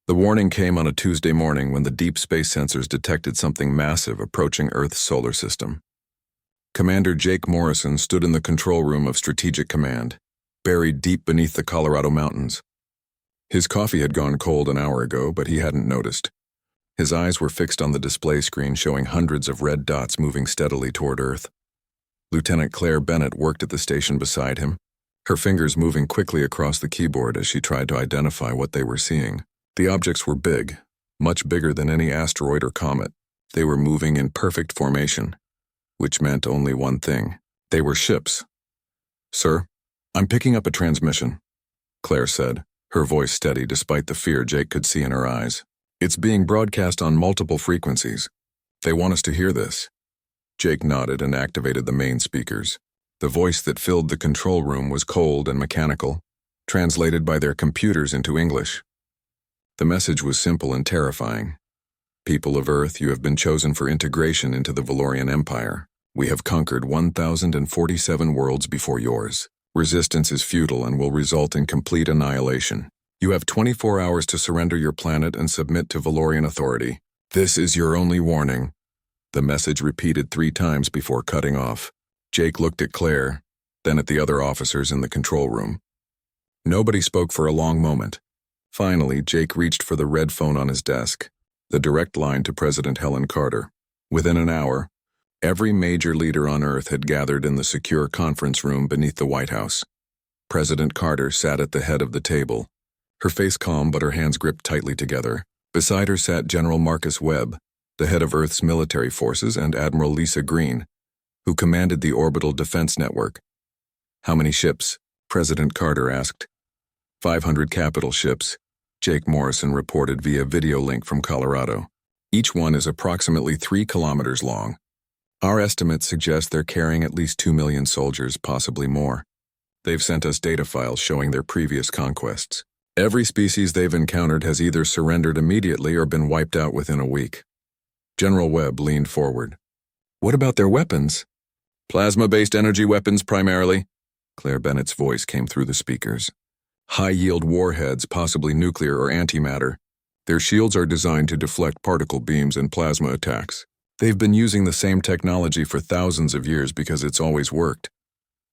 The warning came on a Tuesday morning when the deep space sensors detected something massive approaching Earth's solar system. Commander Jake Morrison stood in the control room of Strategic Command, buried deep beneath the Colorado mountains. His coffee had gone cold an hour ago, but he hadn't noticed. His eyes were fixed on the display screen showing hundreds of red dots moving steadily toward Earth. Lieutenant Claire Bennett worked at the station beside him, her fingers moving quickly across the keyboard as she tried to identify what they were seeing. The objects were big, much bigger than any asteroid or comet. They were moving in perfect formation, which meant only one thing. They were ships. "Sir, I'm picking up a transmission," Claire said, her voice steady despite the fear Jake could see in her eyes. "It's being broadcast on multiple frequencies. They want us to hear this." Jake nodded and activated the main speakers. The voice that filled the control room was cold and mechanical, translated by their computers into English. The message was simple and terrifying. "People of Earth, you have been chosen for integration into the Valorian Empire. We have conquered 1,047 worlds before yours. Resistance is futile and will result in complete annihilation. You have 24 hours to surrender your planet and submit to Valorian authority. This is your only warning." The message repeated 3 times before cutting off. Jake looked at Claire, then at the other officers in the control room. Nobody spoke for a long moment. Finally, Jake reached for the red phone on his desk, the direct line to President Helen Carter. Within an hour, every major leader on Earth had gathered in the secure conference room beneath the White House. President Carter sat at the head of the table, her face calm but her hands gripped tightly together. Beside her sat General Marcus Webb, the head of Earth's military forces, and Admiral Lisa Green, who commanded the Orbital Defense Network. "How many ships?" President Carter asked. 500 capital ships," Jake Morrison reported via video link from Colorado. "Each one is approximately 3 kilometers long. Our estimates suggest they're carrying at least 2 million soldiers, possibly more. They've sent us data files showing their previous conquests. Every species they've encountered has either surrendered immediately or been wiped out within a week." General Webb leaned forward. "What about their weapons?" "Plasma-based energy weapons primarily," Claire Bennett's voice came through the speakers. "High-yield warheads, possibly nuclear or antimatter. Their shields are designed to deflect particle beams and plasma attacks. They've been using the same technology for thousands of years because it's always worked."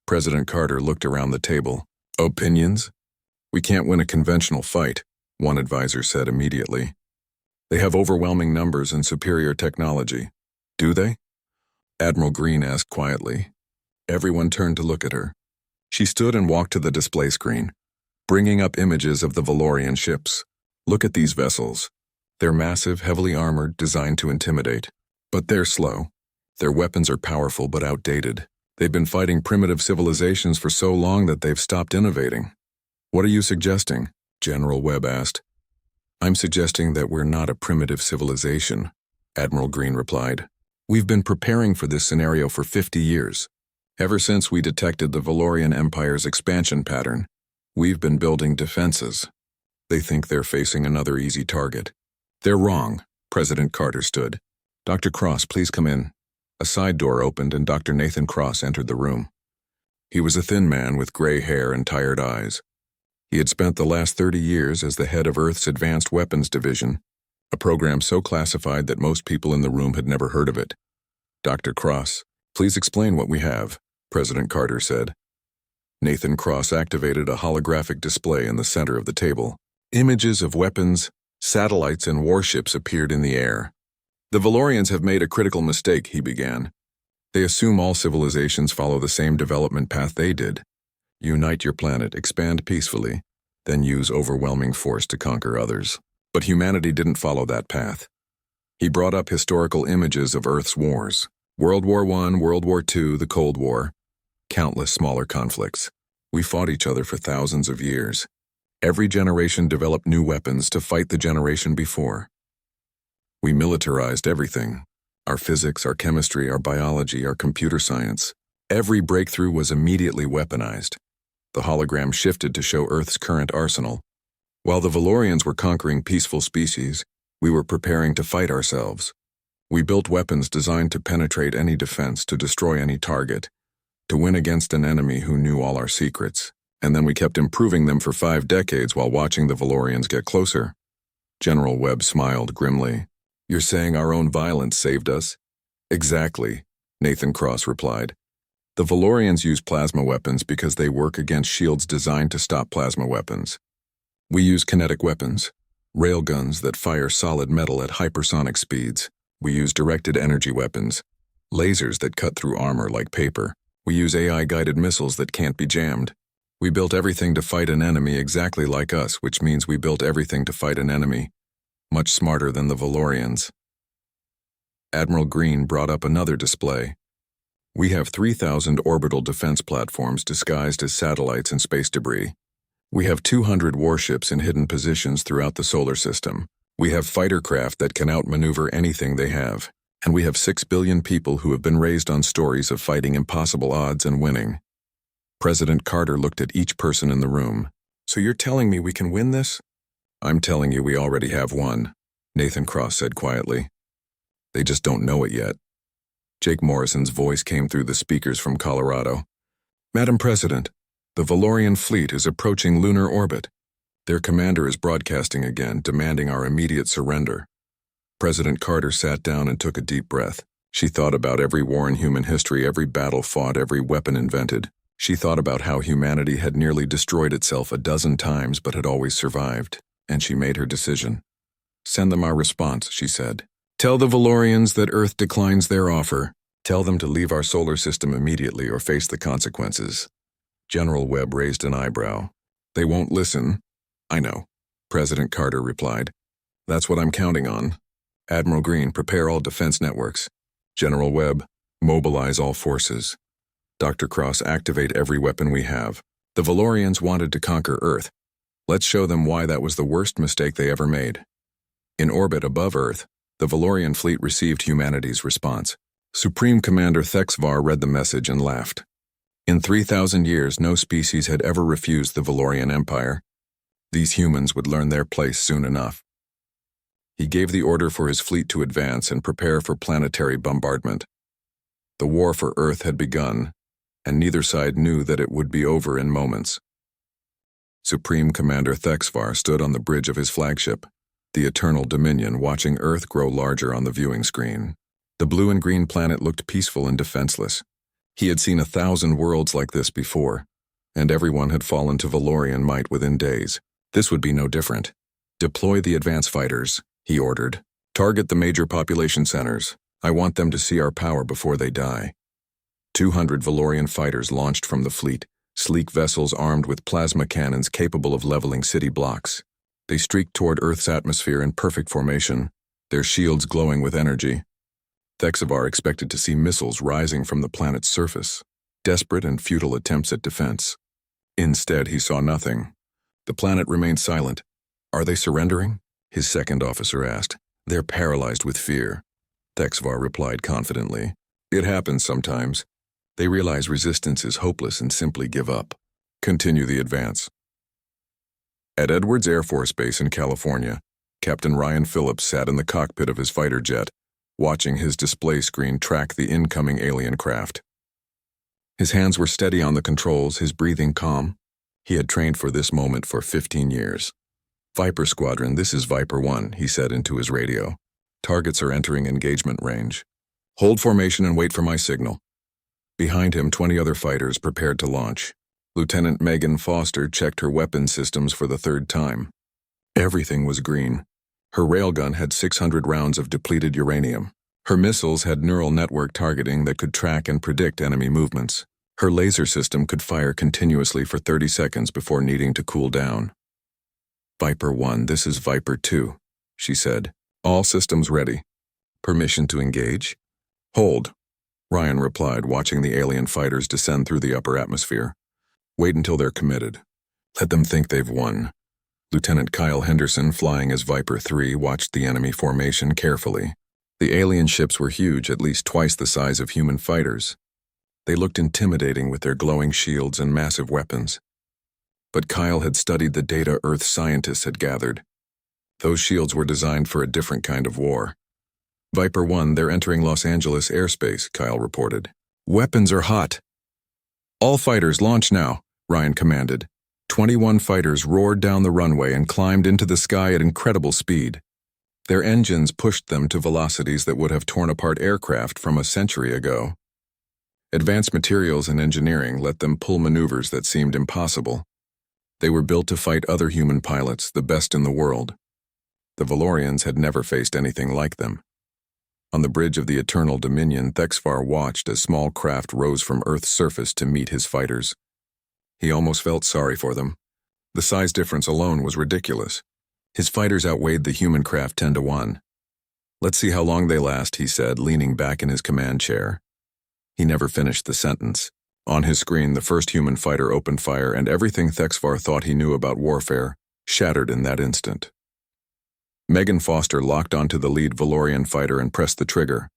President Carter looked around the table. "Opinions? We can't win a conventional fight," one advisor said immediately. "They have overwhelming numbers and superior technology." "Do they?" Admiral Green asked quietly. Everyone turned to look at her. She stood and walked to the display screen, bringing up images of the Valorian ships. "Look at these vessels. They're massive, heavily armored, designed to intimidate. But they're slow. Their weapons are powerful but outdated. They've been fighting primitive civilizations for so long that they've stopped innovating." "What are you suggesting?" General Webb asked. "I'm suggesting that we're not a primitive civilization," Admiral Green replied. "We've been preparing for this scenario for 50 years. Ever since we detected the Valorian Empire's expansion pattern, we've been building defenses. They think they're facing another easy target." "They're wrong." President Carter stood. "Dr. Cross, please come in." A side door opened and Dr. Nathan Cross entered the room. He was a thin man with gray hair and tired eyes. He had spent the last 30 years as the head of Earth's Advanced Weapons Division, a program so classified that most people in the room had never heard of it. "Dr. Cross, please explain what we have," President Carter said. Nathan Cross activated a holographic display in the center of the table. Images of weapons, satellites, and warships appeared in the air. "The Valorians have made a critical mistake," he began. "They assume all civilizations follow the same development path they did. Unite your planet, expand peacefully, then use overwhelming force to conquer others. But humanity didn't follow that path." He brought up historical images of Earth's wars. World War I, World War II, the Cold War. Countless smaller conflicts. We fought each other for thousands of years. Every generation developed new weapons to fight the generation before. We militarized everything. Our physics, our chemistry, our biology, our computer science. Every breakthrough was immediately weaponized. The hologram shifted to show Earth's current arsenal. While the Valorians were conquering peaceful species, we were preparing to fight ourselves. We built weapons designed to penetrate any defense, to destroy any target, to win against an enemy who knew all our secrets. And then we kept improving them for 5 decades while watching the Valorians get closer. General Webb smiled grimly. You're saying our own violence saved us? Exactly, Nathan Cross replied. The Valorians use plasma weapons because they work against shields designed to stop plasma weapons. We use kinetic weapons, railguns that fire solid metal at hypersonic speeds. We use directed energy weapons, lasers that cut through armor like paper. We use AI-guided missiles that can't be jammed. We built everything to fight an enemy exactly like us, which means we built everything to fight an enemy, much smarter than the Valorians. Admiral Green brought up another display. We have 3,000 orbital defense platforms disguised as satellites and space debris. We have 200 warships in hidden positions throughout the solar system. We have fighter craft that can outmaneuver anything they have. And we have 6 billion people who have been raised on stories of fighting impossible odds and winning. President Carter looked at each person in the room. So you're telling me we can win this? I'm telling you we already have won, Nathan Cross said quietly. They just don't know it yet. Jake Morrison's voice came through the speakers from Colorado. Madam President, the Valorian fleet is approaching lunar orbit. Their commander is broadcasting again, demanding our immediate surrender. President Carter sat down and took a deep breath. She thought about every war in human history, every battle fought, every weapon invented. She thought about how humanity had nearly destroyed itself a dozen times but had always survived, and she made her decision. Send them our response, she said. Tell the Valorians that Earth declines their offer. Tell them to leave our solar system immediately or face the consequences. General Webb raised an eyebrow. They won't listen. I know, President Carter replied. That's what I'm counting on. Admiral Green, prepare all defense networks. General Webb, mobilize all forces. Dr. Cross, activate every weapon we have. The Valorians wanted to conquer Earth. Let's show them why that was the worst mistake they ever made. In orbit above Earth, the Valorian fleet received humanity's response. Supreme Commander Thexvar read the message and laughed. In 3,000 years, no species had ever refused the Valorian Empire. These humans would learn their place soon enough. He gave the order for his fleet to advance and prepare for planetary bombardment. The war for Earth had begun, and neither side knew that it would be over in moments. Supreme Commander Thexvar stood on the bridge of his flagship, the Eternal Dominion, watching Earth grow larger on the viewing screen. The blue and green planet looked peaceful and defenseless. He had seen 1,000 worlds like this before, and everyone had fallen to Valorian might within days. This would be no different. Deploy the advance fighters, he ordered. Target the major population centers. I want them to see our power before they die. 200 Valorian fighters launched from the fleet, sleek vessels armed with plasma cannons capable of leveling city blocks. They streaked toward Earth's atmosphere in perfect formation, their shields glowing with energy. Thexvar expected to see missiles rising from the planet's surface, desperate and futile attempts at defense. Instead, he saw nothing. The planet remained silent. Are they surrendering? His second officer asked. They're paralyzed with fear. Thexvar replied confidently. It happens sometimes. They realize resistance is hopeless and simply give up. Continue the advance. At Edwards Air Force Base in California, Captain Ryan Phillips sat in the cockpit of his fighter jet, watching his display screen track the incoming alien craft. His hands were steady on the controls, his breathing calm. He had trained for this moment for 15 years. Viper Squadron, this is Viper 1, he said into his radio. Targets are entering engagement range. Hold formation and wait for my signal. Behind him, 20 other fighters prepared to launch. Lieutenant Megan Foster checked her weapon systems for the third time. Everything was green. Her railgun had 600 rounds of depleted uranium. Her missiles had neural network targeting that could track and predict enemy movements. Her laser system could fire continuously for 30 seconds before needing to cool down. Viper 1, this is Viper 2, she said. All systems ready. Permission to engage? Hold, Ryan replied, watching the alien fighters descend through the upper atmosphere. Wait until they're committed. Let them think they've won. Lieutenant Kyle Henderson, flying as Viper 3, watched the enemy formation carefully. The alien ships were huge, at least twice the size of human fighters. They looked intimidating with their glowing shields and massive weapons. But Kyle had studied the data Earth scientists had gathered. Those shields were designed for a different kind of war. Viper 1, they're entering Los Angeles airspace, Kyle reported. Weapons are hot. All fighters launch now, Ryan commanded. 21 fighters roared down the runway and climbed into the sky at incredible speed. Their engines pushed them to velocities that would have torn apart aircraft from a century ago. Advanced materials and engineering let them pull maneuvers that seemed impossible. They were built to fight other human pilots, the best in the world. The Valorians had never faced anything like them. On the bridge of the Eternal Dominion, Thexvar watched as small craft rose from Earth's surface to meet his fighters. He almost felt sorry for them. The size difference alone was ridiculous. His fighters outweighed the human craft 10 to 1. "Let's see how long they last," he said, leaning back in his command chair. He never finished the sentence. On his screen, the first human fighter opened fire, and everything Thexvar thought he knew about warfare shattered in that instant. Megan Foster locked onto the lead Valorian fighter and pressed the trigger.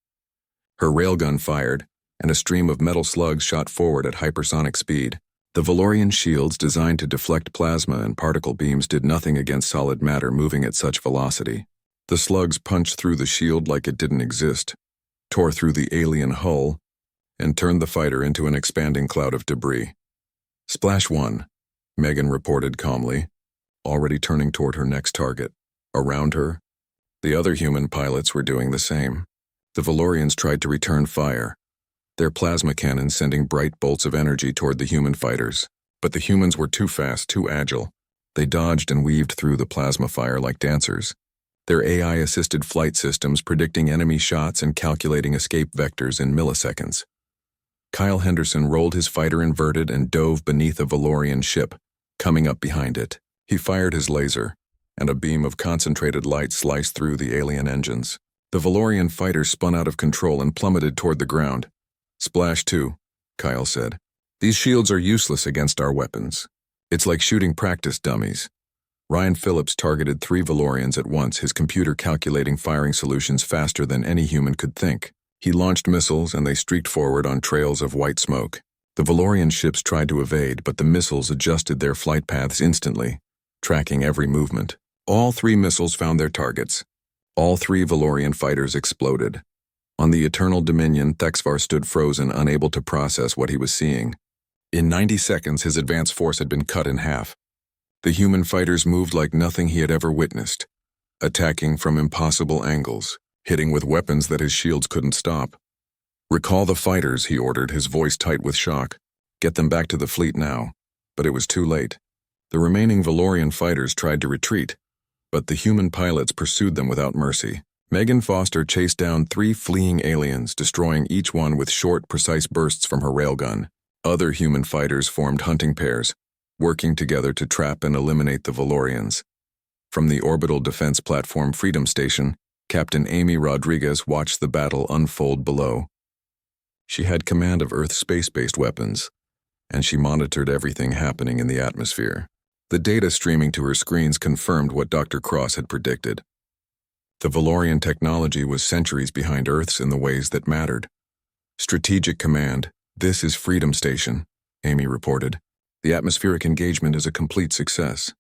Her railgun fired, and a stream of metal slugs shot forward at hypersonic speed. The Valorian shields, designed to deflect plasma and particle beams, did nothing against solid matter moving at such velocity. The slugs punched through the shield like it didn't exist, tore through the alien hull, and turned the fighter into an expanding cloud of debris. "Splash 1, Megan reported calmly, already turning toward her next target. Around her, the other human pilots were doing the same. The Valorians tried to return fire, their plasma cannons sending bright bolts of energy toward the human fighters. But the humans were too fast, too agile. They dodged and weaved through the plasma fire like dancers, their AI-assisted flight systems predicting enemy shots and calculating escape vectors in milliseconds. Kyle Henderson rolled his fighter inverted and dove beneath a Valorian ship, coming up behind it. He fired his laser, and a beam of concentrated light sliced through the alien engines. The Valorian fighter spun out of control and plummeted toward the ground. "Splash 2, Kyle said. "These shields are useless against our weapons. It's like shooting practice dummies." Ryan Phillips targeted 3 Valorians at once, his computer calculating firing solutions faster than any human could think. He launched missiles, and they streaked forward on trails of white smoke. The Valorian ships tried to evade, but the missiles adjusted their flight paths instantly, tracking every movement. All 3 missiles found their targets. All 3 Valorian fighters exploded. On the Eternal Dominion, Thexvar stood frozen, unable to process what he was seeing. In 90 seconds, his advance force had been cut in half. The human fighters moved like nothing he had ever witnessed, attacking from impossible angles, hitting with weapons that his shields couldn't stop. "Recall the fighters," he ordered, his voice tight with shock. "Get them back to the fleet now." But it was too late. The remaining Valorian fighters tried to retreat, but the human pilots pursued them without mercy. Megan Foster chased down 3 fleeing aliens, destroying each one with short, precise bursts from her railgun. Other human fighters formed hunting pairs, working together to trap and eliminate the Valorians. From the orbital defense platform Freedom Station, Captain Amy Rodriguez watched the battle unfold below. She had command of Earth's space-based weapons, and she monitored everything happening in the atmosphere. The data streaming to her screens confirmed what Dr. Cross had predicted. The Valorian technology was centuries behind Earth's in the ways that mattered. "Strategic command, this is Freedom Station," Amy reported. "The atmospheric engagement is a complete success.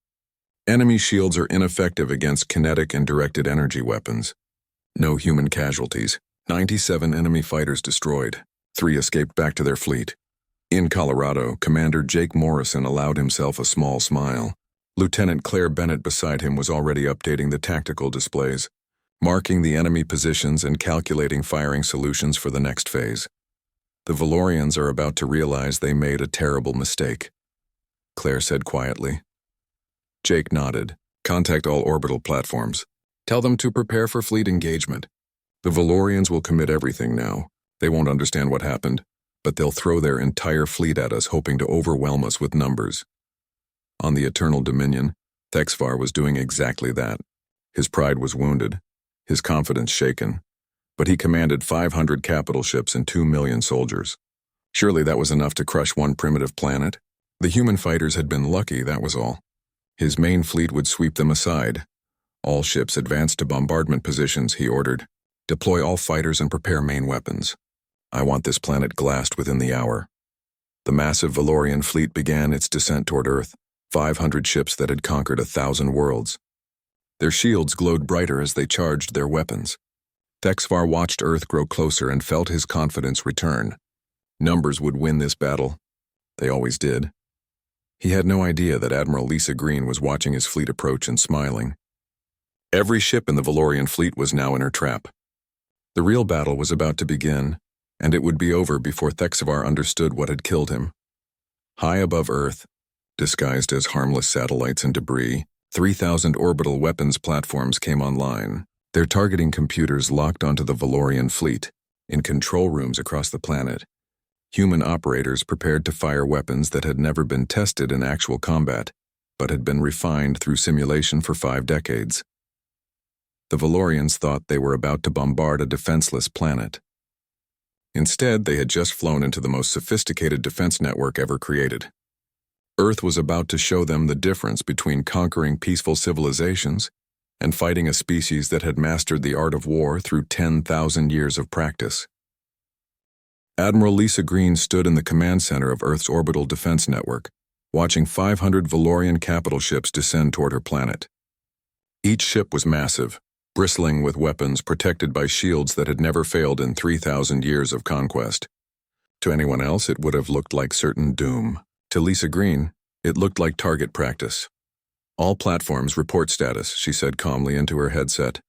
Enemy shields are ineffective against kinetic and directed energy weapons. No human casualties. 97 enemy fighters destroyed. 3 escaped back to their fleet." In Colorado, Commander Jake Morrison allowed himself a small smile. Lieutenant Claire Bennett beside him was already updating the tactical displays, marking the enemy positions and calculating firing solutions for the next phase. "The Valorians are about to realize they made a terrible mistake," Claire said quietly. Jake nodded. "Contact all orbital platforms. Tell them to prepare for fleet engagement. The Valorians will commit everything now. They won't understand what happened, but they'll throw their entire fleet at us, hoping to overwhelm us with numbers." On the Eternal Dominion, Thexvar was doing exactly that. His pride was wounded, his confidence shaken, but he commanded 500 capital ships and 2 million soldiers. Surely that was enough to crush one primitive planet? The human fighters had been lucky, that was all. His main fleet would sweep them aside. "All ships advance to bombardment positions," he ordered. "Deploy all fighters and prepare main weapons. I want this planet glassed within the hour." The massive Valorian fleet began its descent toward Earth, 500 ships that had conquered 1,000 worlds. Their shields glowed brighter as they charged their weapons. Thexvar watched Earth grow closer and felt his confidence return. Numbers would win this battle. They always did. He had no idea that Admiral Lisa Green was watching his fleet approach and smiling. Every ship in the Valorian fleet was now in her trap. The real battle was about to begin, and it would be over before Thexvar understood what had killed him. High above Earth, disguised as harmless satellites and debris, 3,000 orbital weapons platforms came online, their targeting computers locked onto the Valorian fleet, in control rooms across the planet. Human operators prepared to fire weapons that had never been tested in actual combat, but had been refined through simulation for 5 decades. The Valorians thought they were about to bombard a defenseless planet. Instead, they had just flown into the most sophisticated defense network ever created. Earth was about to show them the difference between conquering peaceful civilizations and fighting a species that had mastered the art of war through 10,000 years of practice. Admiral Lisa Green stood in the command center of Earth's orbital defense network, watching 500 Valorian capital ships descend toward her planet. Each ship was massive, bristling with weapons protected by shields that had never failed in 3,000 years of conquest. To anyone else, it would have looked like certain doom. To Lisa Green, it looked like target practice. "All platforms report status," she said calmly into her headset.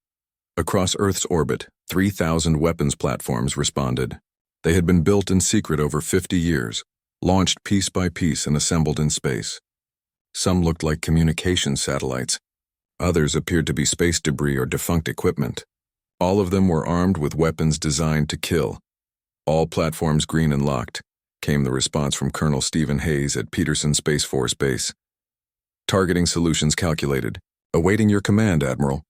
Across Earth's orbit, 3,000 weapons platforms responded. They had been built in secret over 50 years, launched piece by piece and assembled in space. Some looked like communication satellites. Others appeared to be space debris or defunct equipment. All of them were armed with weapons designed to kill. "All platforms green and locked," came the response from Colonel Stephen Hayes at Peterson Space Force Base. "Targeting solutions calculated. Awaiting your command, Admiral."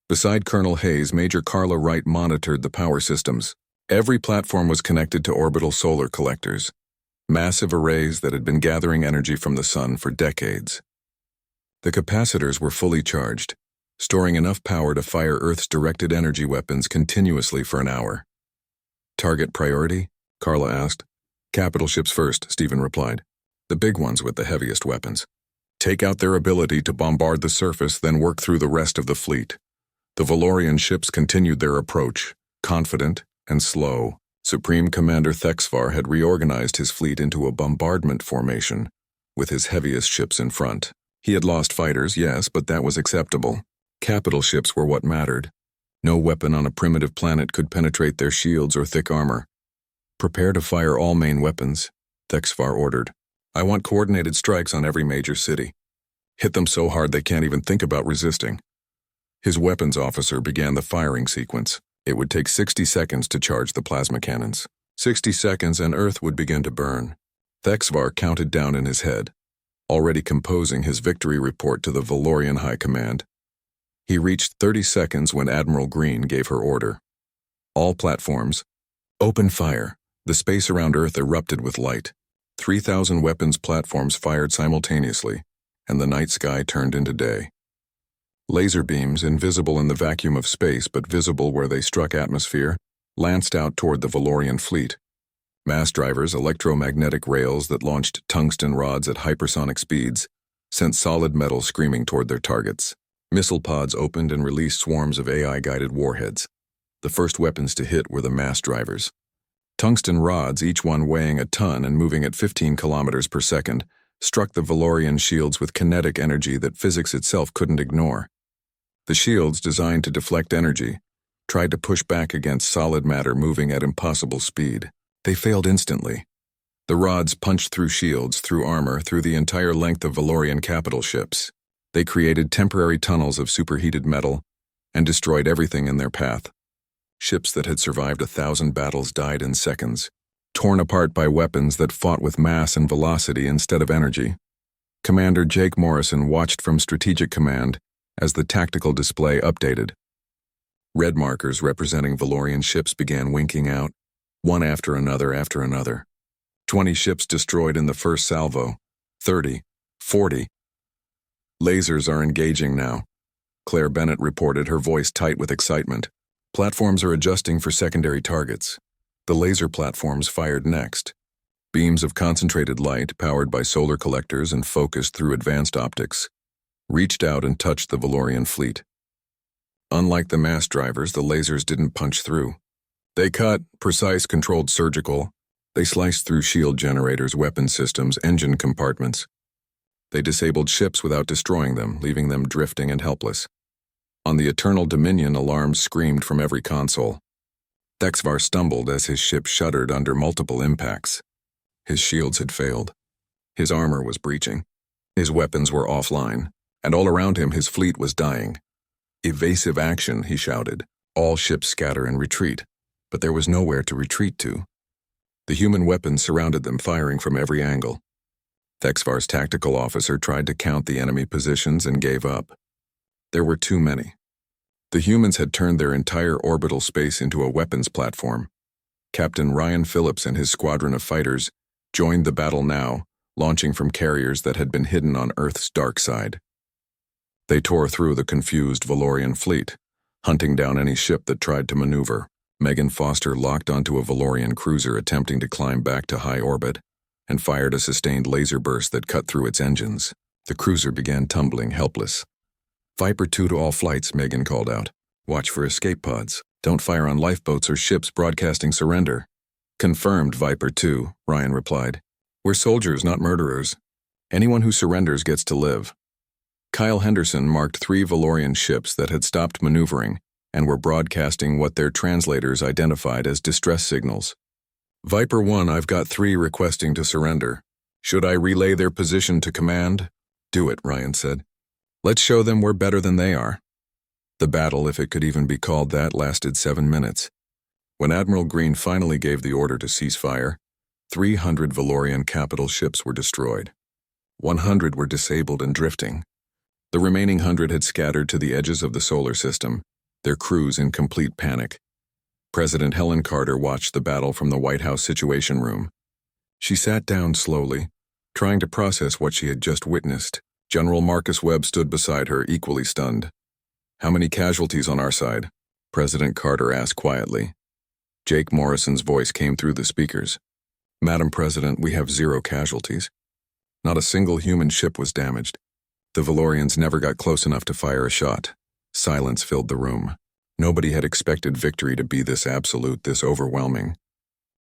Beside Colonel Hayes, Major Carla Wright monitored the power systems. Every platform was connected to orbital solar collectors, massive arrays that had been gathering energy from the sun for decades. The capacitors were fully charged, storing enough power to fire Earth's directed energy weapons continuously for an hour. "Target priority?" Carla asked. "Capital ships first," Stephen replied. "The big ones with the heaviest weapons. Take out their ability to bombard the surface, then work through the rest of the fleet." The Valorian ships continued their approach, confident and slow. Supreme Commander Thexvar had reorganized his fleet into a bombardment formation, with his heaviest ships in front. He had lost fighters, yes, but that was acceptable. Capital ships were what mattered. No weapon on a primitive planet could penetrate their shields or thick armor. "Prepare to fire all main weapons," Thexvar ordered. "I want coordinated strikes on every major city. Hit them so hard they can't even think about resisting." His weapons officer began the firing sequence. It would take 60 seconds to charge the plasma cannons. 60 seconds and Earth would begin to burn. Thexvar counted down in his head, already composing his victory report to the Valorian High Command. He reached 30 seconds when Admiral Green gave her order. "All platforms, open fire." The space around Earth erupted with light. 3,000 weapons platforms fired simultaneously, and the night sky turned into day. Laser beams, invisible in the vacuum of space but visible where they struck atmosphere, lanced out toward the Valorian fleet. Mass drivers, electromagnetic rails that launched tungsten rods at hypersonic speeds, sent solid metal screaming toward their targets. Missile pods opened and released swarms of AI-guided warheads. The first weapons to hit were the mass drivers. Tungsten rods, each one weighing a ton and moving at 15 kilometers per second, struck the Valorian shields with kinetic energy that physics itself couldn't ignore. The shields, designed to deflect energy, tried to push back against solid matter moving at impossible speed. They failed instantly. The rods punched through shields, through armor, through the entire length of Valorian capital ships. They created temporary tunnels of superheated metal and destroyed everything in their path. Ships that had survived 1,000 battles died in seconds, torn apart by weapons that fought with mass and velocity instead of energy. Commander Jake Morrison watched from Strategic Command as the tactical display updated. Red markers representing Valorian ships began winking out, one after another. 20 ships destroyed in the first salvo, 30, 40. "Lasers are engaging now," Claire Bennett reported, her voice tight with excitement. "Platforms are adjusting for secondary targets." The laser platforms fired next. Beams of concentrated light, powered by solar collectors and focused through advanced optics, reached out and touched the Valorian fleet. Unlike the mass drivers, the lasers didn't punch through. They cut, precise, controlled, surgical. They sliced through shield generators, weapon systems, engine compartments, They disabled ships without destroying them, leaving them drifting and helpless. On the Eternal Dominion, alarms screamed from every console. Thexvar stumbled as his ship shuddered under multiple impacts. His shields had failed. His armor was breaching. His weapons were offline, and all around him his fleet was dying. "Evasive action," he shouted. "All ships scatter and retreat." But there was nowhere to retreat to. The human weapons surrounded them, firing from every angle. Thexvar's tactical officer tried to count the enemy positions and gave up. There were too many. The humans had turned their entire orbital space into a weapons platform. Captain Ryan Phillips and his squadron of fighters joined the battle now, launching from carriers that had been hidden on Earth's dark side. They tore through the confused Valorian fleet, hunting down any ship that tried to maneuver. Megan Foster locked onto a Valorian cruiser attempting to climb back to high orbit, and fired a sustained laser burst that cut through its engines. The cruiser began tumbling, helpless. "Viper 2 to all flights," Megan called out. "Watch for escape pods. Don't fire on lifeboats or ships broadcasting surrender." "Confirmed, Viper 2, Ryan replied. "We're soldiers, not murderers. Anyone who surrenders gets to live." Kyle Henderson marked 3 Valorian ships that had stopped maneuvering and were broadcasting what their translators identified as distress signals. "Viper 1, I've got 3 requesting to surrender. Should I relay their position to command?" "Do it," Ryan said. "Let's show them we're better than they are." The battle, if it could even be called that, lasted 7 minutes. When Admiral Green finally gave the order to cease fire, 300 Valorian capital ships were destroyed. 100 were disabled and drifting. The remaining 100 had scattered to the edges of the solar system, their crews in complete panic. President Helen Carter watched the battle from the White House Situation Room. She sat down slowly, trying to process what she had just witnessed. General Marcus Webb stood beside her, equally stunned. "How many casualties on our side?" President Carter asked quietly. Jake Morrison's voice came through the speakers. "Madam President, we have 0 casualties. Not a single human ship was damaged. The Valorians never got close enough to fire a shot." Silence filled the room. Nobody had expected victory to be this absolute, this overwhelming.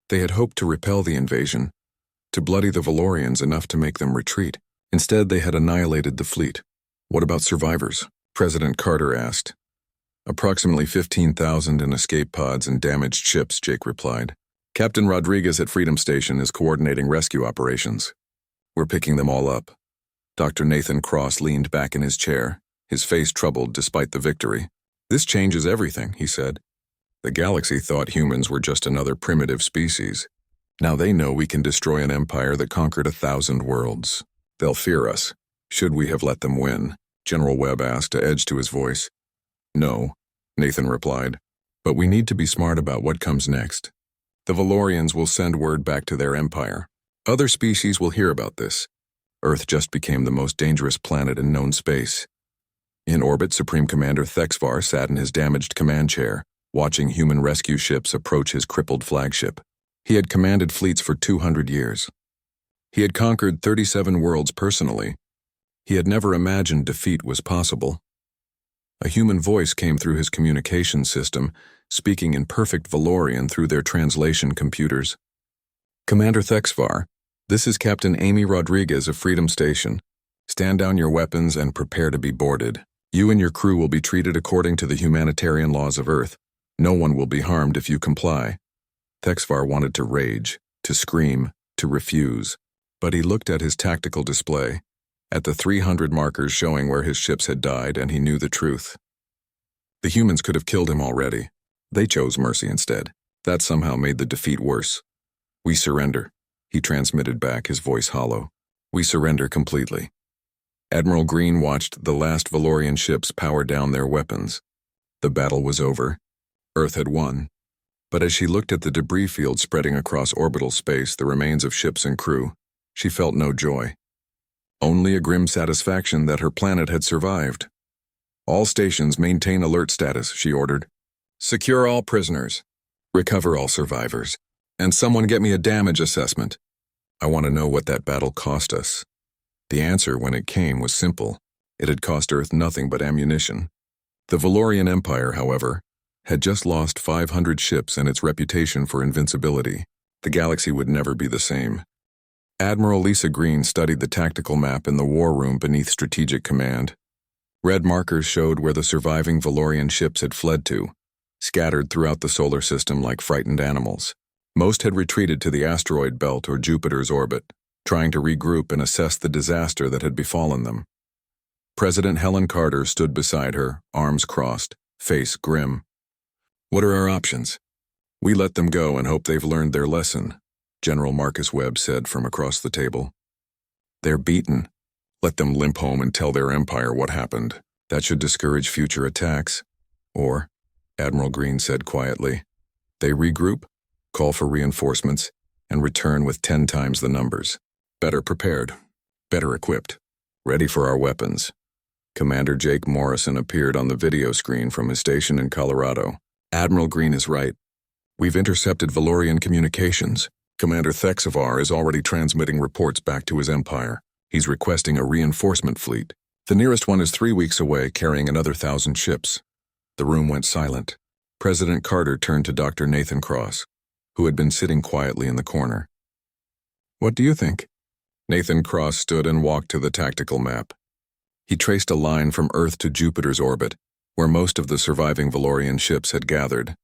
They had hoped to repel the invasion, to bloody the Valorians enough to make them retreat. Instead, they had annihilated the fleet. "What about survivors?" President Carter asked. "Approximately 15,000 in escape pods and damaged ships," Jake replied. "Captain Rodriguez at Freedom Station is coordinating rescue operations. We're picking them all up." Dr. Nathan Cross leaned back in his chair, his face troubled despite the victory. "This changes everything," he said. "The galaxy thought humans were just another primitive species. Now they know we can destroy an empire that conquered 1,000 worlds. They'll fear us. Should we have let them win?" General Webb asked, a edge to his voice. "No," Nathan replied. "But we need to be smart about what comes next. The Valorians will send word back to their empire. Other species will hear about this. Earth just became the most dangerous planet in known space." In orbit, Supreme Commander Thexvar sat in his damaged command chair, watching human rescue ships approach his crippled flagship. He had commanded fleets for 200 years. He had conquered 37 worlds personally. He had never imagined defeat was possible. A human voice came through his communication system, speaking in perfect Valorian through their translation computers. "Commander Thexvar, this is Captain Amy Rodriguez of Freedom Station. Stand down your weapons and prepare to be boarded. You and your crew will be treated according to the humanitarian laws of Earth. No one will be harmed if you comply." Thexvar wanted to rage, to scream, to refuse, but he looked at his tactical display, at the 300 markers showing where his ships had died, and he knew the truth. The humans could have killed him already. They chose mercy instead. That somehow made the defeat worse. "We surrender," he transmitted back, his voice hollow. "We surrender completely." Admiral Green watched the last Valorian ships power down their weapons. The battle was over. Earth had won. But as she looked at the debris field spreading across orbital space, the remains of ships and crew, she felt no joy. Only a grim satisfaction that her planet had survived. "All stations maintain alert status," she ordered. "Secure all prisoners. Recover all survivors. And someone get me a damage assessment. I want to know what that battle cost us." The answer, when it came, was simple. It had cost Earth nothing but ammunition. The Valorian Empire, however, had just lost 500 ships and its reputation for invincibility. The galaxy would never be the same. Admiral Lisa Green studied the tactical map in the war room beneath Strategic Command. Red markers showed where the surviving Valorian ships had fled to, scattered throughout the solar system like frightened animals. Most had retreated to the asteroid belt or Jupiter's orbit, trying to regroup and assess the disaster that had befallen them. President Helen Carter stood beside her, arms crossed, face grim. "What are our options?" "We let them go and hope they've learned their lesson," General Marcus Webb said from across the table. "They're beaten. Let them limp home and tell their empire what happened. That should discourage future attacks." Or, Admiral Green said quietly, "They regroup, call for reinforcements, and return with 10 times the numbers. Better prepared, better equipped, ready for our weapons." Commander Jake Morrison appeared on the video screen from his station in Colorado. "Admiral Green is right. We've intercepted Valorian communications. Commander Thexavar is already transmitting reports back to his empire. He's requesting a reinforcement fleet. The nearest one is 3 weeks away, carrying another 1,000 ships." The room went silent. President Carter turned to Dr. Nathan Cross, who had been sitting quietly in the corner. "What do you think?" Nathan Cross stood and walked to the tactical map. He traced a line from Earth to Jupiter's orbit, where most of the surviving Valorian ships had gathered.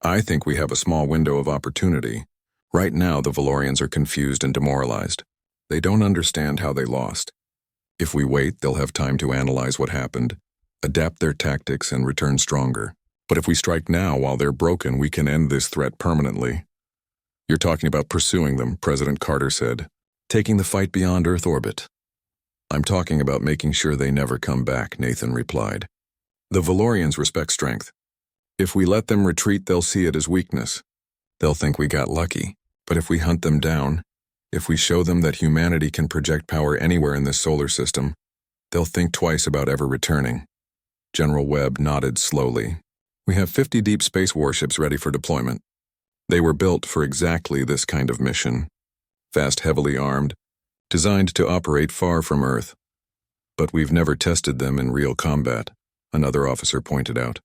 "I think we have a small window of opportunity. Right now, the Valorians are confused and demoralized. They don't understand how they lost. If we wait, they'll have time to analyze what happened, adapt their tactics, and return stronger. But if we strike now while they're broken, we can end this threat permanently." "You're talking about pursuing them," President Carter said. "Taking the fight beyond Earth orbit." "I'm talking about making sure they never come back," Nathan replied. "The Valorians respect strength. If we let them retreat, they'll see it as weakness. They'll think we got lucky. But if we hunt them down, if we show them that humanity can project power anywhere in this solar system, they'll think twice about ever returning." General Webb nodded slowly. "We have 50 deep space warships ready for deployment. They were built for exactly this kind of mission. Fast, heavily armed, designed to operate far from Earth. But we've never tested them in real combat," another officer pointed out.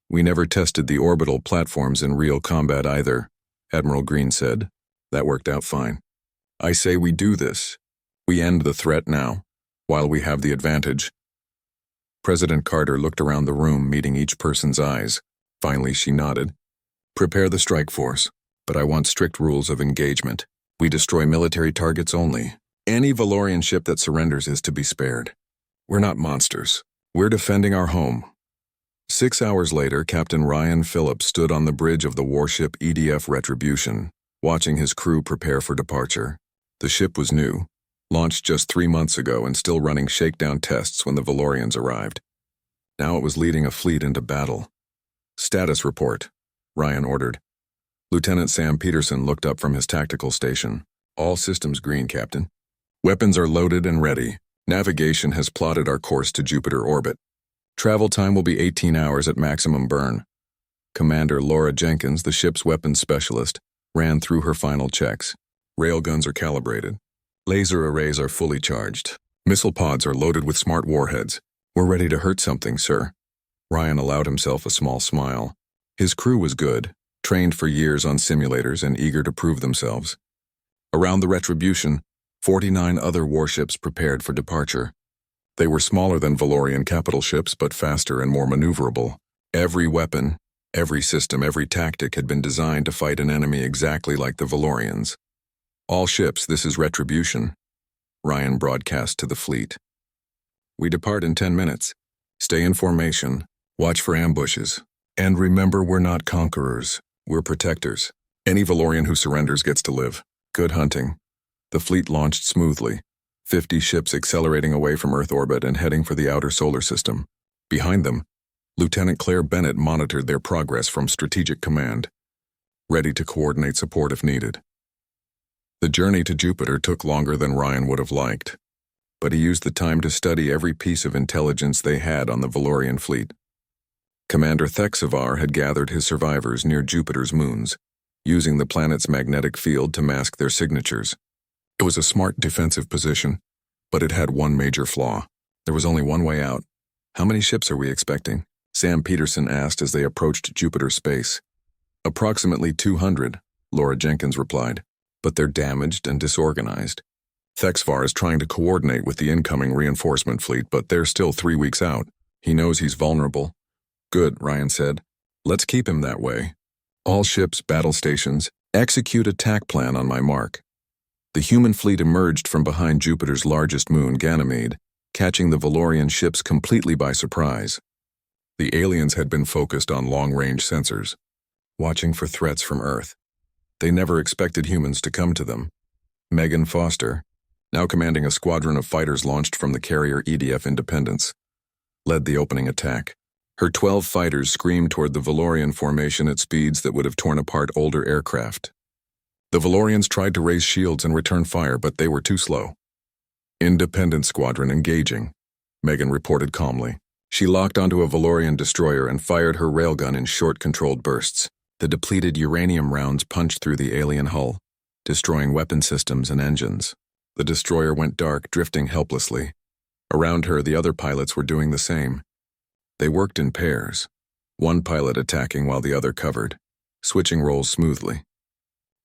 "We never tested the orbital platforms in real combat either," Admiral Green said. "That worked out fine. I say we do this. We end the threat now, while we have the advantage." President Carter looked around the room, meeting each person's eyes. Finally, she nodded. "Prepare the strike force, but I want strict rules of engagement. We destroy military targets only. Any Valorian ship that surrenders is to be spared. We're not monsters. We're defending our home." 6 hours later, Captain Ryan Phillips stood on the bridge of the warship EDF Retribution, watching his crew prepare for departure. The ship was new, launched just 3 months ago and still running shakedown tests when the Valorians arrived. Now it was leading a fleet into battle. "Status report," Ryan ordered. Lieutenant Sam Peterson looked up from his tactical station. "All systems green, Captain. Weapons are loaded and ready. Navigation has plotted our course to Jupiter orbit. Travel time will be 18 hours at maximum burn." Commander Laura Jenkins, the ship's weapons specialist, ran through her final checks. "Railguns are calibrated. Laser arrays are fully charged. Missile pods are loaded with smart warheads. We're ready to hurt something, sir." Ryan allowed himself a small smile. His crew was good, trained for years on simulators and eager to prove themselves. Around the Retribution, 49 other warships prepared for departure. They were smaller than Valorian capital ships, but faster and more maneuverable. Every weapon, every system, every tactic had been designed to fight an enemy exactly like the Valorians. "All ships, this is Retribution," Ryan broadcast to the fleet. "We depart in 10 minutes. Stay in formation, watch for ambushes, and remember we're not conquerors, we're protectors. Any Valorian who surrenders gets to live. Good hunting." The fleet launched smoothly, 50 ships accelerating away from Earth orbit and heading for the outer solar system. Behind them, Lieutenant Claire Bennett monitored their progress from Strategic Command, ready to coordinate support if needed. The journey to Jupiter took longer than Ryan would have liked, but he used the time to study every piece of intelligence they had on the Valorian fleet. Commander Thexavar had gathered his survivors near Jupiter's moons, using the planet's magnetic field to mask their signatures. It was a smart defensive position, but it had one major flaw. There was only one way out. "How many ships are we expecting?" Sam Peterson asked as they approached Jupiter space. "Approximately 200, Laura Jenkins replied. but they're damaged and disorganized. Thexvar is trying to coordinate with the incoming reinforcement fleet, but they're still 3 weeks out. He knows he's vulnerable. Good, Ryan said. Let's keep him that way. All ships, battle stations, execute attack plan on my mark. The human fleet emerged from behind Jupiter's largest moon, Ganymede, catching the Valorian ships completely by surprise. The aliens had been focused on long-range sensors, watching for threats from Earth. They never expected humans to come to them. Megan Foster, now commanding a squadron of fighters launched from the carrier EDF Independence, led the opening attack. Her 12 fighters screamed toward the Valorian formation at speeds that would have torn apart older aircraft. The Valorians tried to raise shields and return fire, but they were too slow. Independent squadron engaging, Megan reported calmly. She locked onto a Valorian destroyer and fired her railgun in short, controlled bursts. The depleted uranium rounds punched through the alien hull, destroying weapon systems and engines. The destroyer went dark, drifting helplessly. Around her, the other pilots were doing the same. They worked in pairs, one pilot attacking while the other covered, switching roles smoothly.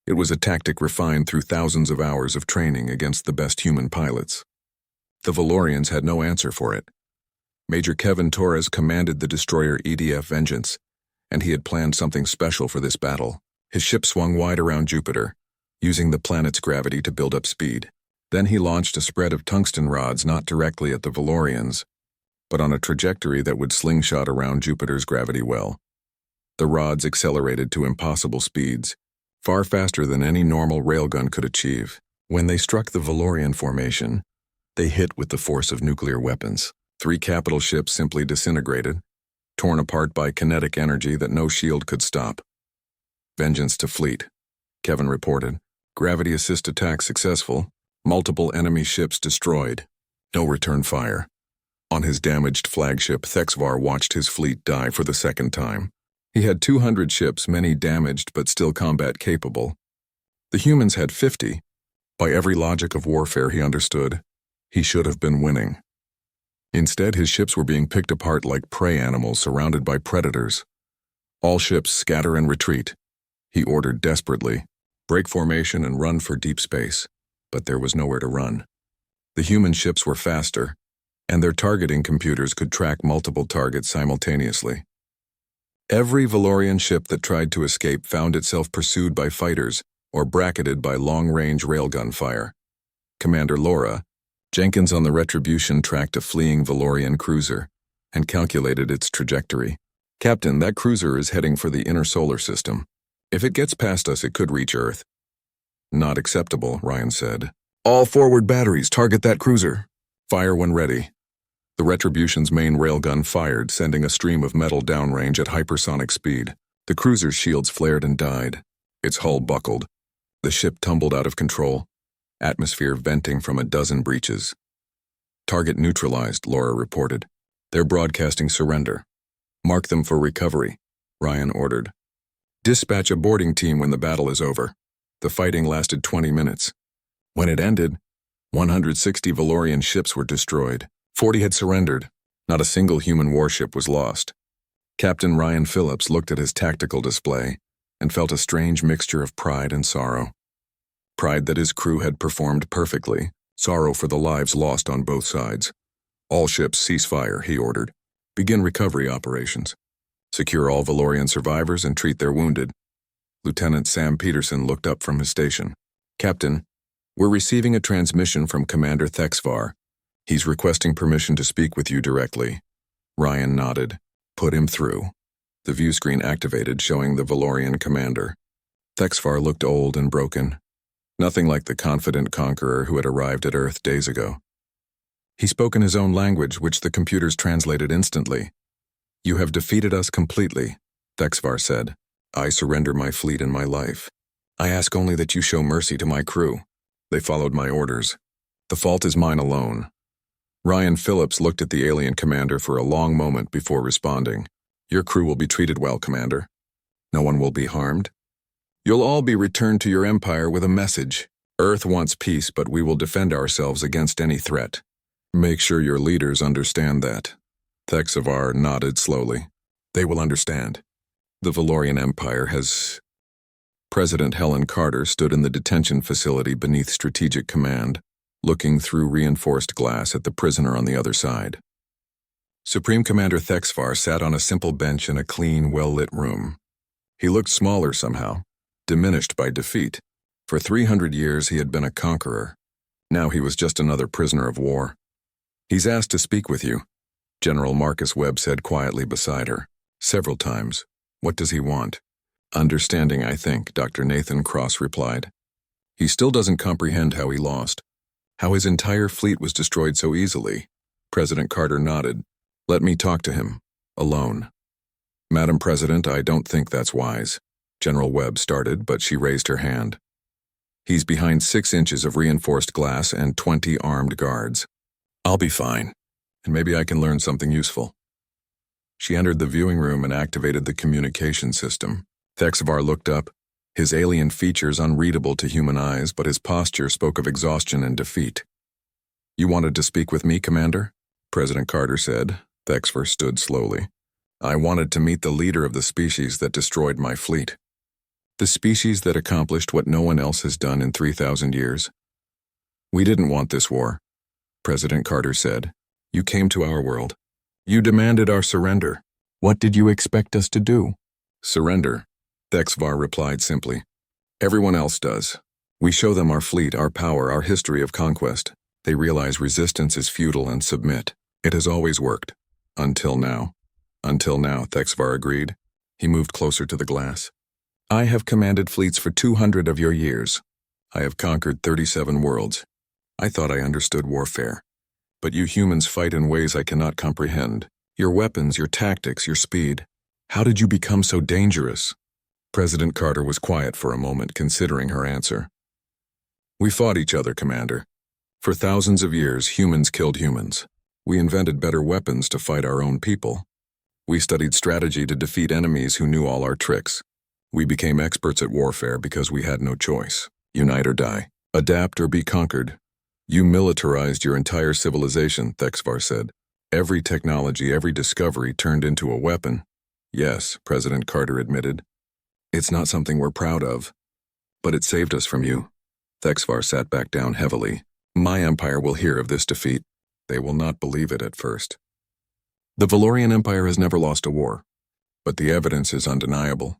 It was a tactic refined through thousands of hours of training against the best human pilots. The Valorians had no answer for it. Major Kevin Torres commanded the destroyer EDF Vengeance, and he had planned something special for this battle. His ship swung wide around Jupiter, using the planet's gravity to build up speed. Then he launched a spread of tungsten rods not directly at the Valorians, but on a trajectory that would slingshot around Jupiter's gravity well. The rods accelerated to impossible speeds, far faster than any normal railgun could achieve. When they struck the Valorian formation, they hit with the force of nuclear weapons. 3 capital ships simply disintegrated, torn apart by kinetic energy that no shield could stop. Vengeance to fleet, Kevin reported. Gravity assist attack successful. Multiple enemy ships destroyed. No return fire. On his damaged flagship, Thexvar watched his fleet die for the second time. He had 200 ships, many damaged but still combat capable. The humans had 50. By every logic of warfare he understood, he should have been winning. Instead, his ships were being picked apart like prey animals surrounded by predators. All ships scatter and retreat, he ordered desperately. Break formation and run for deep space. But there was nowhere to run. The human ships were faster, and their targeting computers could track multiple targets simultaneously. Every Valorian ship that tried to escape found itself pursued by fighters or bracketed by long-range railgun fire. Commander Laura Jenkins on the Retribution tracked a fleeing Valorian cruiser and calculated its trajectory. Captain, that cruiser is heading for the inner solar system. If it gets past us, it could reach Earth. Not acceptable, Ryan said. All forward batteries, target that cruiser. Fire when ready. The Retribution's main railgun fired, sending a stream of metal downrange at hypersonic speed. The cruiser's shields flared and died. Its hull buckled. The ship tumbled out of control, atmosphere venting from a dozen breaches. Target neutralized, Laura reported. They're broadcasting surrender. Mark them for recovery, Ryan ordered. Dispatch a boarding team when the battle is over. The fighting lasted 20 minutes. When it ended, 160 Valorian ships were destroyed. 40 had surrendered. Not a single human warship was lost. Captain Ryan Phillips looked at his tactical display and felt a strange mixture of pride and sorrow. Pride that his crew had performed perfectly, sorrow for the lives lost on both sides. All ships cease fire, he ordered. Begin recovery operations. Secure all Valorian survivors and treat their wounded. Lieutenant Sam Peterson looked up from his station. Captain, we're receiving a transmission from Commander Thexvar. He's requesting permission to speak with you directly. Ryan nodded. Put him through. The view screen activated, showing the Valorian commander. Thexvar looked old and broken. Nothing like the confident conqueror who had arrived at Earth days ago. He spoke in his own language, which the computers translated instantly. You have defeated us completely, Thexvar said. I surrender my fleet and my life. I ask only that you show mercy to my crew. They followed my orders. The fault is mine alone. Ryan Phillips looked at the alien commander for a long moment before responding. Your crew will be treated well, Commander. No one will be harmed. You'll all be returned to your empire with a message. Earth wants peace, but we will defend ourselves against any threat. Make sure your leaders understand that. Thexvar nodded slowly. They will understand. The Valorian Empire has President Helen Carter stood in the detention facility beneath Strategic Command, looking through reinforced glass at the prisoner on the other side. Supreme Commander Thexvar sat on a simple bench in a clean, well-lit room. He looked smaller somehow, diminished by defeat. For 300 years he had been a conqueror. Now he was just another prisoner of war. "He's asked to speak with you," General Marcus Webb said quietly beside her. "Several times. What does he want?" "Understanding, I think," Dr. Nathan Cross replied. "He still doesn't comprehend how he lost. How his entire fleet was destroyed so easily." President Carter nodded. "Let me talk to him. Alone." "Madam President, I don't think that's wise." General Webb started, but she raised her hand. "He's behind 6 inches of reinforced glass and 20 armed guards. I'll be fine, and maybe I can learn something useful." She entered the viewing room and activated the communication system. Thexvar looked up, his alien features unreadable to human eyes, but his posture spoke of exhaustion and defeat. "You wanted to speak with me, Commander?" President Carter said. Thexvar stood slowly. "I wanted to meet the leader of the species that destroyed my fleet. The species that accomplished what no one else has done in 3,000 years. We didn't want this war," President Carter said. "You came to our world. You demanded our surrender. What did you expect us to do?" "Surrender," Thexvar replied simply. "Everyone else does. We show them our fleet, our power, our history of conquest. They realize resistance is futile and submit. It has always worked. Until now." "Until now," Thexvar agreed. He moved closer to the glass. "I have commanded fleets for 200 of your years. I have conquered 37 worlds. I thought I understood warfare. But you humans fight in ways I cannot comprehend. Your weapons, your tactics, your speed. How did you become so dangerous?" President Carter was quiet for a moment, considering her answer. "We fought each other, Commander. For thousands of years, humans killed humans. We invented better weapons to fight our own people. We studied strategy to defeat enemies who knew all our tricks. We became experts at warfare because we had no choice. Unite or die. Adapt or be conquered. You militarized your entire civilization," Thexvar said. "Every technology, every discovery turned into a weapon." "Yes," President Carter admitted. "It's not something we're proud of. But it saved us from you." Thexvar sat back down heavily. "My empire will hear of this defeat. They will not believe it at first. The Valorian Empire has never lost a war, but the evidence is undeniable.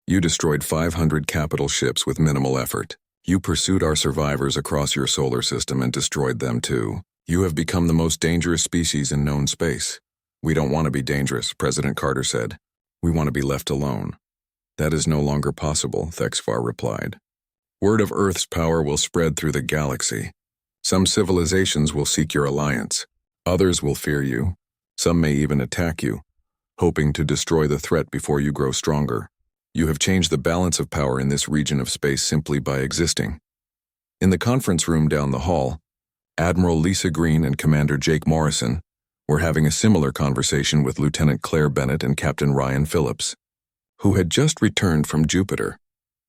You destroyed 500 capital ships with minimal effort. You pursued our survivors across your solar system and destroyed them too. You have become the most dangerous species in known space. We don't want to be dangerous," President Carter said. "We want to be left alone." "That is no longer possible," Thexvar replied. "Word of Earth's power will spread through the galaxy. Some civilizations will seek your alliance. Others will fear you. Some may even attack you, hoping to destroy the threat before you grow stronger. You have changed the balance of power in this region of space simply by existing." In the conference room down the hall, Admiral Lisa Green and Commander Jake Morrison were having a similar conversation with Lieutenant Claire Bennett and Captain Ryan Phillips, who had just returned from Jupiter.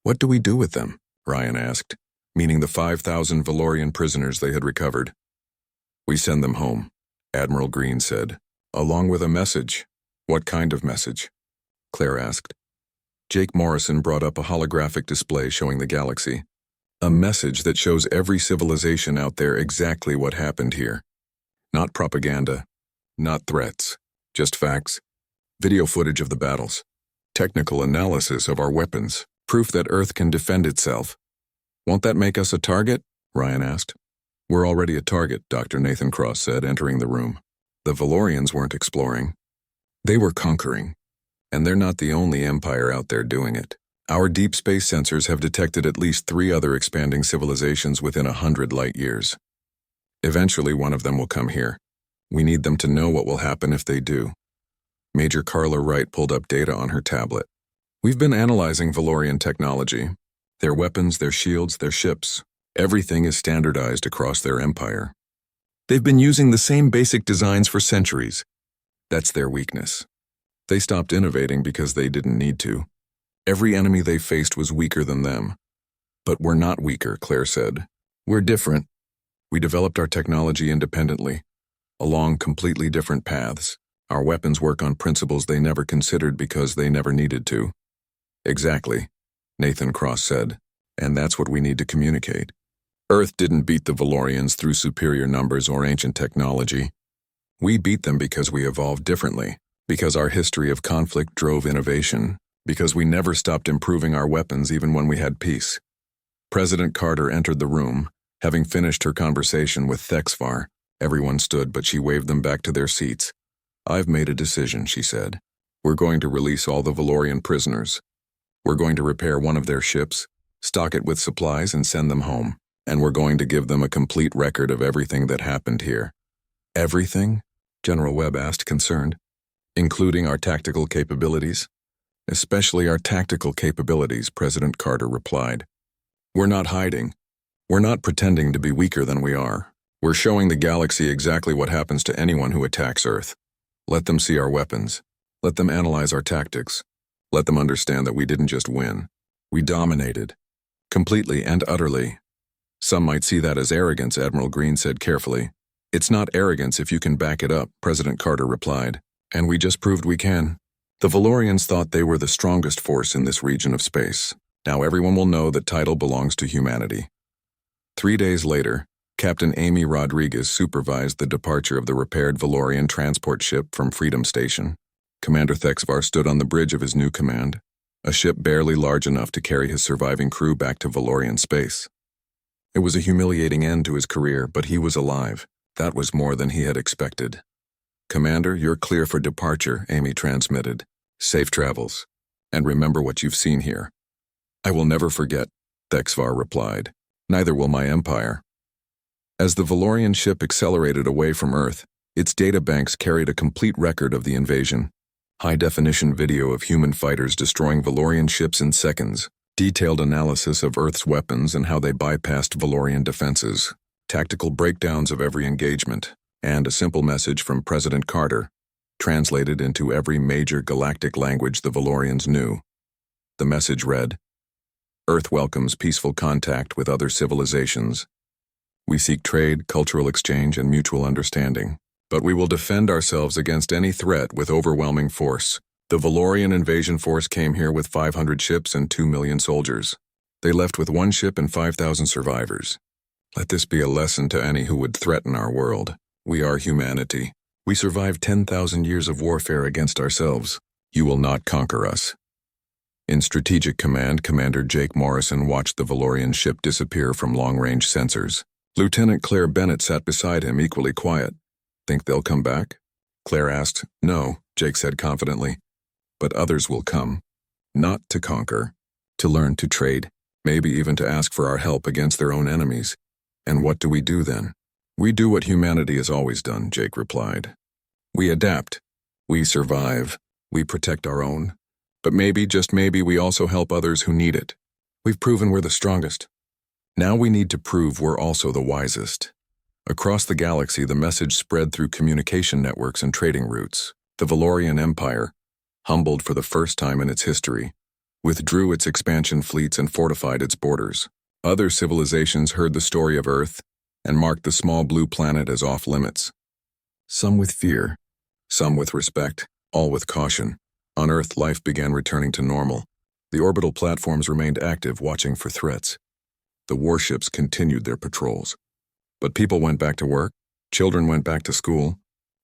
"What do we do with them?" Ryan asked, meaning the 5,000 Valorian prisoners they had recovered. "We send them home," Admiral Green said, "along with a message." "What kind of message?" Claire asked. Jake Morrison brought up a holographic display showing the galaxy. "A message that shows every civilization out there exactly what happened here. Not propaganda, not threats, just facts. Video footage of the battles. Technical analysis of our weapons. Proof that Earth can defend itself." "Won't that make us a target?" Ryan asked. "We're already a target," Dr. Nathan Cross said, entering the room. "The Valorians weren't exploring. They were conquering. And they're not the only empire out there doing it. Our deep space sensors have detected at least 3 other expanding civilizations within 100 light years. Eventually one of them will come here. We need them to know what will happen if they do." Major Carla Wright pulled up data on her tablet. "We've been analyzing Valorian technology. Their weapons, their shields, their ships. Everything is standardized across their empire. They've been using the same basic designs for centuries. That's their weakness. They stopped innovating because they didn't need to. Every enemy they faced was weaker than them. But we're not weaker," Claire said. "We're different. We developed our technology independently, along completely different paths. Our weapons work on principles they never considered because they never needed to." "Exactly. Nathan Cross said, and that's what we need to communicate. Earth didn't beat the Valorians through superior numbers or ancient technology. We beat them because we evolved differently, because our history of conflict drove innovation, because we never stopped improving our weapons even when we had peace. President Carter entered the room. Having finished her conversation with Thexvar, everyone stood, but she waved them back to their seats. I've made a decision, she said. We're going to release all the Valorian prisoners. We're going to repair one of their ships, stock it with supplies, and send them home. And we're going to give them a complete record of everything that happened here. Everything? General Webb asked, concerned. Including our tactical capabilities? Especially our tactical capabilities, President Carter replied. We're not hiding. We're not pretending to be weaker than we are. We're showing the galaxy exactly what happens to anyone who attacks Earth. Let them see our weapons. Let them analyze our tactics. Let them understand that we didn't just win. We dominated. Completely and utterly. Some might see that as arrogance, Admiral Green said carefully. It's not arrogance if you can back it up, President Carter replied. And we just proved we can. The Valorians thought they were the strongest force in this region of space. Now everyone will know that title belongs to humanity. 3 days later, Captain Amy Rodriguez supervised the departure of the repaired Valorian transport ship from Freedom Station. Commander Thexvar stood on the bridge of his new command, a ship barely large enough to carry his surviving crew back to Valorian space. It was a humiliating end to his career, but he was alive. That was more than he had expected. Commander, you're clear for departure, Amy transmitted. Safe travels. And remember what you've seen here. I will never forget, Thexvar replied. Neither will my empire. As the Valorian ship accelerated away from Earth, its databanks carried a complete record of the invasion. High-definition video of human fighters destroying Valorian ships in seconds, detailed analysis of Earth's weapons and how they bypassed Valorian defenses, tactical breakdowns of every engagement, and a simple message from President Carter, translated into every major galactic language the Valorians knew. The message read, Earth welcomes peaceful contact with other civilizations. We seek trade, cultural exchange, and mutual understanding. But we will defend ourselves against any threat with overwhelming force. The Valorian invasion force came here with 500 ships and 2 million soldiers. They left with 1 ship and 5,000 survivors. Let this be a lesson to any who would threaten our world. We are humanity. We survived 10,000 years of warfare against ourselves. You will not conquer us. In Strategic Command, Commander Jake Morrison watched the Valorian ship disappear from long-range sensors. Lieutenant Claire Bennett sat beside him, equally quiet. Think they'll come back? Claire asked. No, Jake said confidently. But others will come. Not to conquer. To learn to trade. Maybe even to ask for our help against their own enemies. And what do we do then? We do what humanity has always done, Jake replied. We adapt. We survive. We protect our own. But maybe, just maybe, we also help others who need it. We've proven we're the strongest. Now we need to prove we're also the wisest. Across the galaxy, the message spread through communication networks and trading routes. The Valorian Empire, humbled for the first time in its history, withdrew its expansion fleets and fortified its borders. Other civilizations heard the story of Earth and marked the small blue planet as off-limits. Some with fear, some with respect, all with caution. On Earth, life began returning to normal. The orbital platforms remained active, watching for threats. The warships continued their patrols. But people went back to work, children went back to school,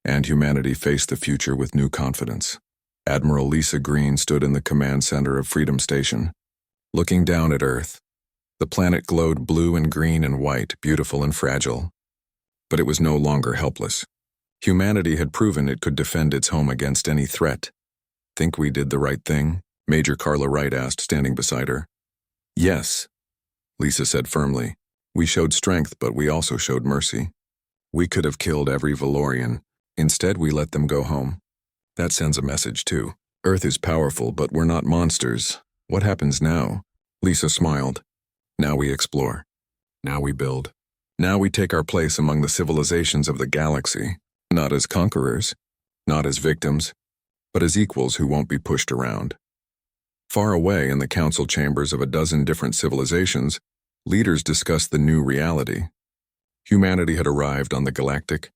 and humanity faced the future with new confidence. Admiral Lisa Green stood in the command center of Freedom Station, looking down at Earth. The planet glowed blue and green and white, beautiful and fragile. But it was no longer helpless. Humanity had proven it could defend its home against any threat. Think we did the right thing? Major Carla Wright asked, standing beside her. Yes, Lisa said firmly. We showed strength, but we also showed mercy. We could have killed every Valorian. Instead, we let them go home. That sends a message, too. Earth is powerful, but we're not monsters. What happens now? Lisa smiled. Now we explore. Now we build. Now we take our place among the civilizations of the galaxy. Not as conquerors, not as victims, but as equals who won't be pushed around. Far away in the council chambers of a dozen different civilizations, leaders discussed the new reality. Humanity had arrived on the Galactic